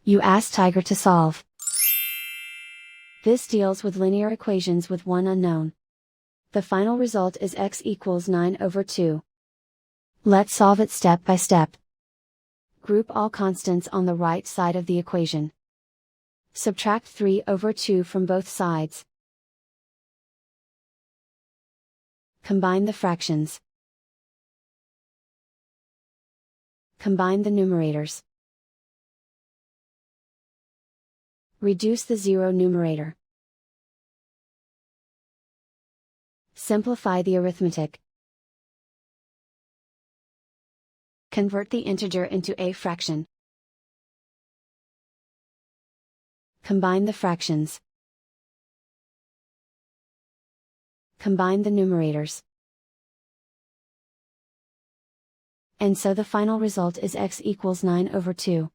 You ask Tiger to solve. This deals with linear equations with one unknown. The final result is x equals 9/2. Let's solve it step by step. Group all constants on the right side of the equation. Subtract 3/2 from both sides. Combine the fractions. Combine the numerators. Reduce the zero numerator. Simplify the arithmetic. Convert the integer into a fraction. Combine the fractions. Combine the numerators. And so the final result is x equals 9/2.